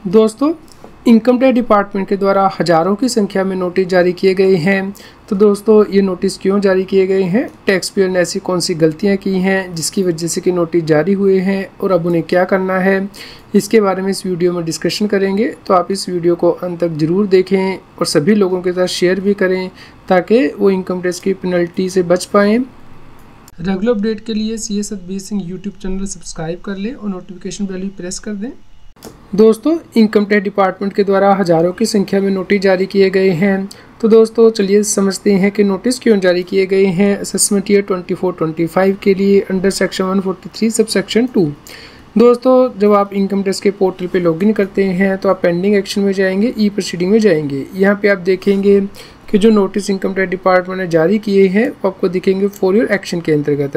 दोस्तों, income tax department के द्वारा हज़ारों की संख्या में नोटिस जारी किए गए हैं। तो दोस्तों, ये नोटिस क्यों जारी किए गए हैं, टैक्स पेयर ने ऐसी कौन सी गलतियां की हैं जिसकी वजह से कि नोटिस जारी हुए हैं और अब उन्हें क्या करना है, इसके बारे में इस वीडियो में डिस्कशन करेंगे। तो आप इस वीडियो को अंत तक ज़रूर देखें और सभी लोगों के साथ शेयर भी करें ताकि वो इनकम टैक्स की पेनल्टी से बच पाएँ। रेगुलर अपडेट के लिए CS Satbir Singh YouTube channel subscribe कर लें और नोटिफिकेशन बेल भी प्रेस कर दें। दोस्तों, इनकम टैक्स डिपार्टमेंट के द्वारा हज़ारों की संख्या में नोटिस जारी किए गए हैं। तो दोस्तों, चलिए समझते हैं कि नोटिस क्यों जारी किए गए हैं असेसमेंट ईयर 24-25 के लिए अंडर सेक्शन 143 सब सेक्शन 2। दोस्तों, जब आप इनकम टैक्स के पोर्टल पे लॉगिन करते हैं तो आप पेंडिंग एक्शन में जाएंगे, ई प्रोसीडिंग में जाएंगे। यहाँ पे आप देखेंगे कि जो नोटिस इनकम टैक्स डिपार्टमेंट ने जारी किए हैं वो आपको दिखेंगे फॉर योर एक्शन के अंतर्गत।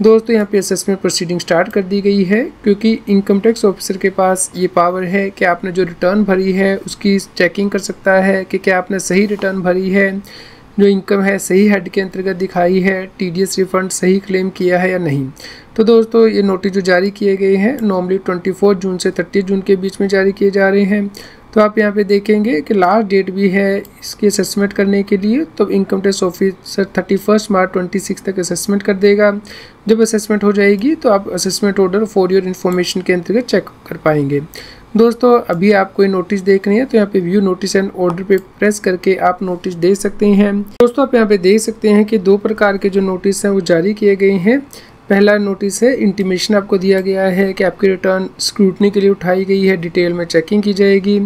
दोस्तों, यहाँ पे असेसमेंट प्रोसीडिंग स्टार्ट कर दी गई है क्योंकि इनकम टैक्स ऑफिसर के पास ये पावर है कि आपने जो रिटर्न भरी है उसकी चेकिंग कर सकता है कि क्या आपने सही रिटर्न भरी है, जो इनकम है सही हेड के अंतर्गत दिखाई है, TDS रिफंड सही क्लेम किया है या नहीं। तो दोस्तों, ये नोटिस जो जारी किए गए हैं नॉर्मली 24 जून से 30 जून के बीच में जारी किए जा रहे हैं। तो आप यहाँ पे देखेंगे कि लास्ट डेट भी है इसकी असेसमेंट करने के लिए। तो इनकम टैक्स ऑफिसर 31 मार्च 26 तक असेसमेंट कर देगा। जब असेसमेंट हो जाएगी तो आप assessment order for your information के अंतर्गत चेक कर पाएंगे। दोस्तों, अभी आप कोई नोटिस देख रहे हैं तो यहाँ पे व्यू नोटिस एंड ऑर्डर पे प्रेस करके आप नोटिस देख सकते हैं। दोस्तों, आप यहाँ पे देख सकते हैं कि दो प्रकार के जो नोटिस हैं वो जारी किए गए हैं। पहला नोटिस है इंटीमेशन आपको दिया गया है कि आपकी रिटर्न स्क्रूटनी के लिए उठाई गई है, डिटेल में चेकिंग की जाएगी।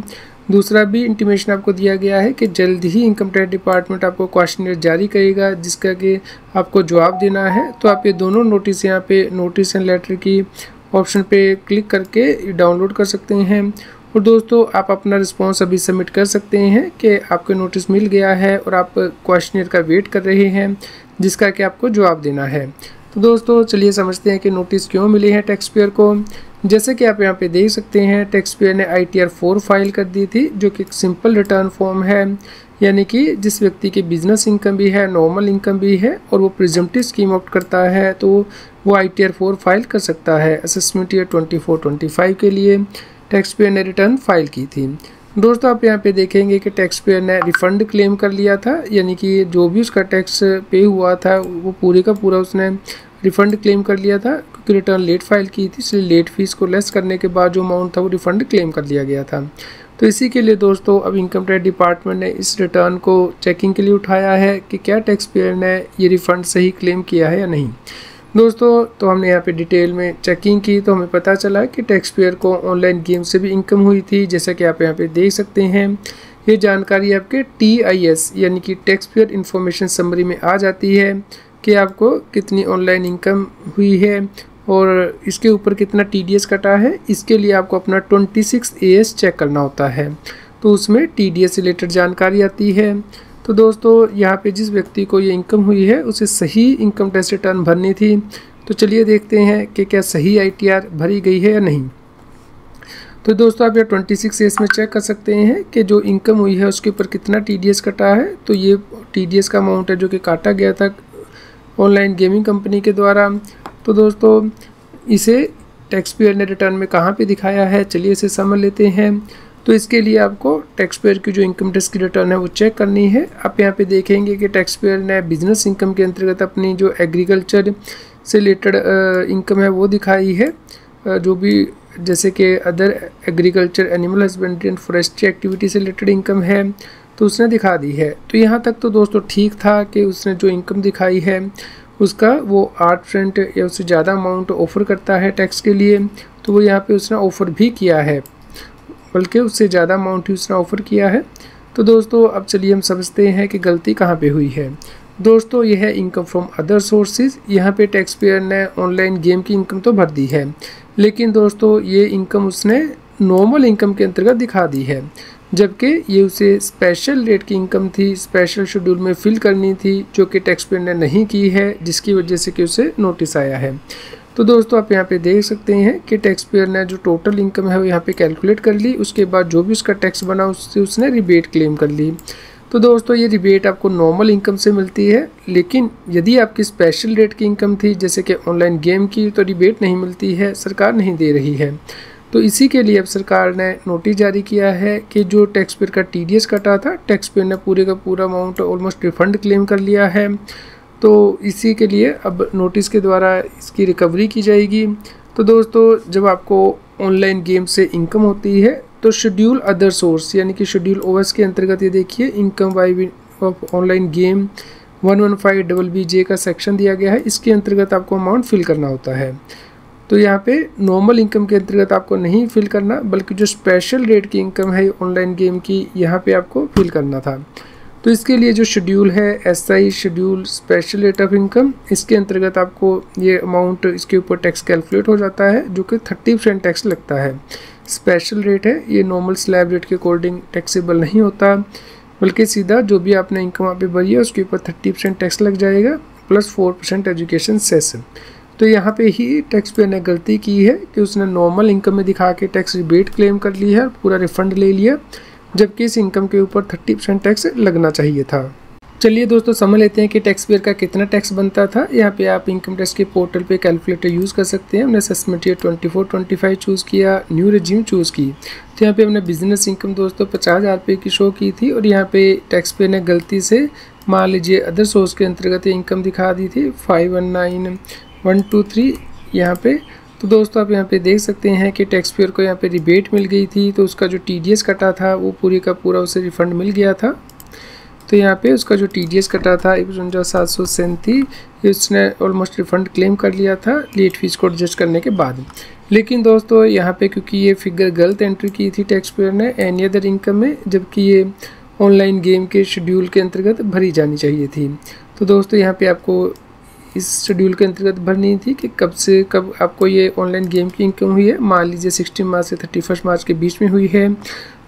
दूसरा भी इंटीमेशन आपको दिया गया है कि जल्द ही इनकम टैक्स डिपार्टमेंट आपको क्वेश्चनर जारी करेगा जिसका कि आपको जवाब देना है। तो आप ये दोनों नोटिस यहाँ पे नोटिस एंड लेटर की ऑप्शन पे क्लिक करके डाउनलोड कर सकते हैं। और दोस्तों, आप अपना रिस्पॉन्स अभी सबमिट कर सकते हैं कि आपको नोटिस मिल गया है और आप क्वेश्चनर का वेट कर रहे हैं जिसका कि आपको जवाब देना है। तो दोस्तों, चलिए समझते हैं कि नोटिस क्यों मिले हैं टैक्स पेयर को। जैसे कि आप यहाँ पे देख सकते हैं, टैक्स पेयर ने ITR 4 फाइल कर दी थी जो कि एक सिंपल रिटर्न फॉर्म है, यानी कि जिस व्यक्ति की बिजनेस इनकम भी है, नॉर्मल इनकम भी है और वो प्रिजम्पटिव स्कीम ऑप्ट करता है तो वो ITR 4 फाइल कर सकता है। असेसमेंट ईयर 24-25 के लिए टैक्स पेयर ने रिटर्न फाइल की थी। दोस्तों, आप यहाँ पे देखेंगे कि टैक्स पेयर ने रिफंड क्लेम कर लिया था, यानी कि जो भी उसका टैक्स पे हुआ था वो पूरे का पूरा उसने रिफ़ंड क्लेम कर लिया था क्योंकि रिटर्न लेट फाइल की थी, इसलिए लेट फीस को लेस करने के बाद जो अमाउंट था वो रिफ़ंड क्लेम कर लिया गया था। तो इसी के लिए दोस्तों अब इनकम टैक्स डिपार्टमेंट ने इस रिटर्न को चेकिंग के लिए उठाया है कि क्या टैक्स पेयर ने ये रिफ़ंड सही क्लेम किया है या नहीं। दोस्तों, तो हमने यहाँ पे डिटेल में चेकिंग की तो हमें पता चला कि टैक्स पेयर को ऑनलाइन गेम से भी इनकम हुई थी, जैसा कि आप यहाँ पे देख सकते हैं। ये जानकारी आपके TIS यानी कि टैक्स पेयर इंफॉर्मेशन समरी में आ जाती है कि आपको कितनी ऑनलाइन इनकम हुई है और इसके ऊपर कितना TDS कटा है। इसके लिए आपको अपना 26 AS चेक करना होता है, तो उसमें TDS रिलेटेड जानकारी आती है। तो दोस्तों, यहाँ पे जिस व्यक्ति को ये इनकम हुई है उसे सही इनकम टैक्स रिटर्न भरनी थी। तो चलिए देखते हैं कि क्या सही ITR भरी गई है या नहीं। तो दोस्तों, आप यहाँ 26 AS में चेक कर सकते हैं कि जो इनकम हुई है उसके ऊपर कितना TDS कटा है। तो ये TDS का अमाउंट है जो कि काटा गया था ऑनलाइन गेमिंग कंपनी के द्वारा। तो दोस्तों, इसे टैक्स पेयर ने रिटर्न में कहाँ पे दिखाया है, चलिए इसे समझ लेते हैं। तो इसके लिए आपको टैक्स पेयर की जो इनकम टैक्स की रिटर्न है वो चेक करनी है। आप यहाँ पे देखेंगे कि टैक्स पेयर ने बिजनेस इनकम के अंतर्गत अपनी जो एग्रीकल्चर से रिलेटेड इनकम है वो दिखाई है, जो भी जैसे कि other agriculture, animal husbandry and forestry activity से रिलेटेड इनकम है तो उसने दिखा दी है। तो यहाँ तक तो दोस्तों ठीक था कि उसने जो इनकम दिखाई है उसका वो 8% या उससे ज़्यादा अमाउंट ऑफ़र करता है टैक्स के लिए, तो वो यहाँ पे उसने ऑफ़र भी किया है, बल्कि उससे ज़्यादा अमाउंट ही उसने ऑफ़र किया है। तो दोस्तों, अब चलिए हम समझते हैं कि गलती कहाँ पे हुई है। दोस्तों, यह है इनकम फ्रॉम अदर सोर्सेज। यहाँ पे टैक्स पेयर ने ऑनलाइन गेम की इनकम तो भर दी है, लेकिन दोस्तों ये इनकम उसने नॉर्मल इनकम के अंतर्गत दिखा दी है, जबकि ये उसे स्पेशल रेट की इनकम थी, स्पेशल शेड्यूल में फिल करनी थी, जो कि टैक्स पेयर ने नहीं की है, जिसकी वजह से कि उसे नोटिस आया है। तो दोस्तों, आप यहाँ पे देख सकते हैं कि टैक्स पेयर ने जो टोटल इनकम है वो यहाँ पे कैलकुलेट कर ली, उसके बाद जो भी उसका टैक्स बना उससे उसने रिबेट क्लेम कर ली। तो दोस्तों, ये रिबेट आपको नॉर्मल इनकम से मिलती है, लेकिन यदि आपकी स्पेशल रेट की इनकम थी जैसे कि ऑनलाइन गेम की, तो रिबेट नहीं मिलती है, सरकार नहीं दे रही है। तो इसी के लिए अब सरकार ने नोटिस जारी किया है कि जो टैक्स पेयर का TDS कटा था, टैक्स पेयर ने पूरे का पूरा अमाउंट ऑलमोस्ट रिफंड क्लेम कर लिया है। तो इसी के लिए अब नोटिस के द्वारा इसकी रिकवरी की जाएगी। तो दोस्तों, जब आपको ऑनलाइन गेम से इनकम होती है तो शेड्यूल अदर सोर्स यानी कि शेड्यूल OS के अंतर्गत ये देखिए income by of online game 115BBJ का सेक्शन दिया गया है। इसके अंतर्गत आपको अमाउंट फिल करना होता है। तो यहाँ पे नॉर्मल इनकम के अंतर्गत आपको नहीं फिल करना, बल्कि जो स्पेशल रेट की इनकम है ऑनलाइन गेम की, यहाँ पे आपको फिल करना था। तो इसके लिए जो शेड्यूल है SI schedule special rate of income, इसके अंतर्गत आपको ये अमाउंट इसके ऊपर टैक्स कैलकुलेट हो जाता है, जो कि 30% टैक्स लगता है। स्पेशल रेट है, ये नॉर्मल स्लैब रेट के अकॉर्डिंग टैक्सेबल नहीं होता, बल्कि सीधा जो भी आपने इनकम वहाँ पे भरी है उसके ऊपर 30% टैक्स लग जाएगा प्लस 4% एजुकेशन सेस। तो यहाँ पे ही टैक्स पेयर ने गलती की है कि उसने नॉर्मल इनकम में दिखा के टैक्स रिबेट क्लेम कर ली है, पूरा रिफंड ले लिया, जबकि इस इनकम के ऊपर 30% टैक्स लगना चाहिए था। चलिए दोस्तों, समझ लेते हैं कि टैक्स पेयर का कितना टैक्स बनता था। यहाँ पे आप इनकम टैक्स के पोर्टल पे कैलकुलेटर यूज़ कर सकते हैं। हमने असेसमेंट ईयर 24-25 चूज़ किया, न्यू रेजिम चूज़ की। तो यहाँ पे हमने बिजनेस इनकम दोस्तों 50,000 रुपये की शो की थी, और यहाँ पे टैक्स पेयर ने गलती से मान लीजिए अदर सोर्स के अंतर्गत इनकम दिखा दी थी 519,123 यहाँ पे। तो दोस्तों आप यहाँ पे देख सकते हैं कि टैक्स पेयर को यहाँ पे रिबेट मिल गई थी, तो उसका जो TDS कटा था वो पूरी का पूरा उसे रिफंड मिल गया था। तो यहाँ पे उसका जो TDS कटा था 51,737, उसने ऑलमोस्ट रिफंड क्लेम कर लिया था लेट फीस को एडजस्ट करने के बाद। लेकिन दोस्तों यहाँ पे क्योंकि ये फिगर गलत एंट्री की थी टैक्स पेयर ने एनी अदर इनकम में, जबकि ये ऑनलाइन गेम के शेड्यूल के अंतर्गत भरी जानी चाहिए थी। तो दोस्तों यहाँ पे आपको इस शेड्यूल के अंतर्गत भरनी थी कि कब से कब आपको ये ऑनलाइन गेम की इनकम हुई है। मान लीजिए 16 मार्च से 31 मार्च के बीच में हुई है।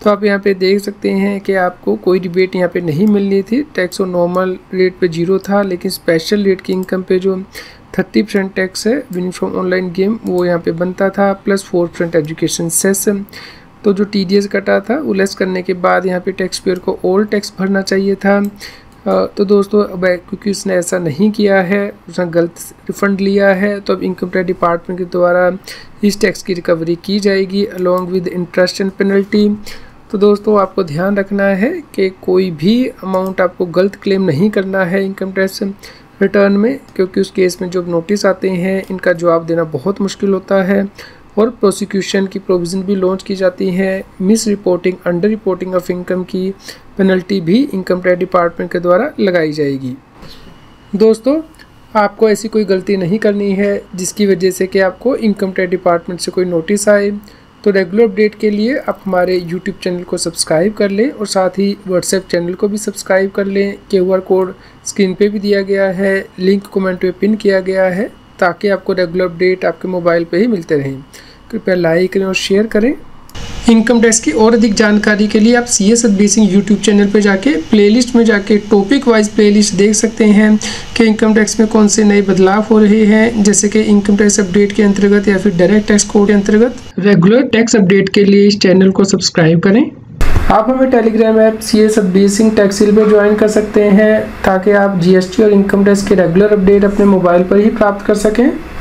तो आप यहाँ पे देख सकते हैं कि आपको कोई रिबेट यहाँ पे नहीं मिलनी थी। टैक्स और नॉर्मल रेट पे 0 था, लेकिन स्पेशल रेट की इनकम पे जो 30% टैक्स है विनिंग फ्रॉम ऑनलाइन गेम वो यहाँ पे बनता था, प्लस 4% एजुकेशन सेस। तो जो TDS कटा था वो लेस करने के बाद यहाँ पे टैक्स पेयर को ऑल टैक्स भरना चाहिए था। तो दोस्तों अब क्योंकि उसने ऐसा नहीं किया है, उसने गलत रिफंड लिया है, तो अब इनकम टैक्स डिपार्टमेंट के द्वारा इस टैक्स की रिकवरी की जाएगी along with interest and penalty. तो दोस्तों आपको ध्यान रखना है कि कोई भी अमाउंट आपको गलत क्लेम नहीं करना है इनकम टैक्स रिटर्न में, क्योंकि उस केस में जो नोटिस आते हैं इनका जवाब देना बहुत मुश्किल होता है, और प्रोसिक्यूशन की प्रोविज़न भी लॉन्च की जाती है। Miss reporting, under reporting of income की पेनल्टी भी इनकम टैक्स डिपार्टमेंट के द्वारा लगाई जाएगी। दोस्तों आपको ऐसी कोई गलती नहीं करनी है जिसकी वजह से कि आपको इनकम टैक्स डिपार्टमेंट से कोई नोटिस आए। तो रेगुलर अपडेट के लिए आप हमारे YouTube चैनल को सब्सक्राइब कर लें, और साथ ही WhatsApp चैनल को भी सब्सक्राइब कर लें। QR कोड स्क्रीन पे भी दिया गया है, लिंक कमेंट में पिन किया गया है, ताकि आपको रेगुलर अपडेट आपके मोबाइल पे ही मिलते रहें। कृपया लाइक करें और शेयर करें। इनकम टैक्स की और अधिक जानकारी के लिए आप CS Satbir Singh YouTube channel पर जाके प्लेलिस्ट में जाके टॉपिक वाइज प्लेलिस्ट देख सकते हैं कि इनकम टैक्स में कौन से नए बदलाव हो रहे हैं, जैसे कि इनकम टैक्स अपडेट के अंतर्गत या फिर डायरेक्ट टैक्स कोड के अंतर्गत। रेगुलर टैक्स अपडेट के लिए इस चैनल को सब्सक्राइब करें। आप हमें Telegram app CS Satbir Singh टैक्सिल पर ज्वाइन कर सकते हैं, ताकि आप GST और इनकम टैक्स के रेगुलर अपडेट अपने मोबाइल पर ही प्राप्त कर सकें।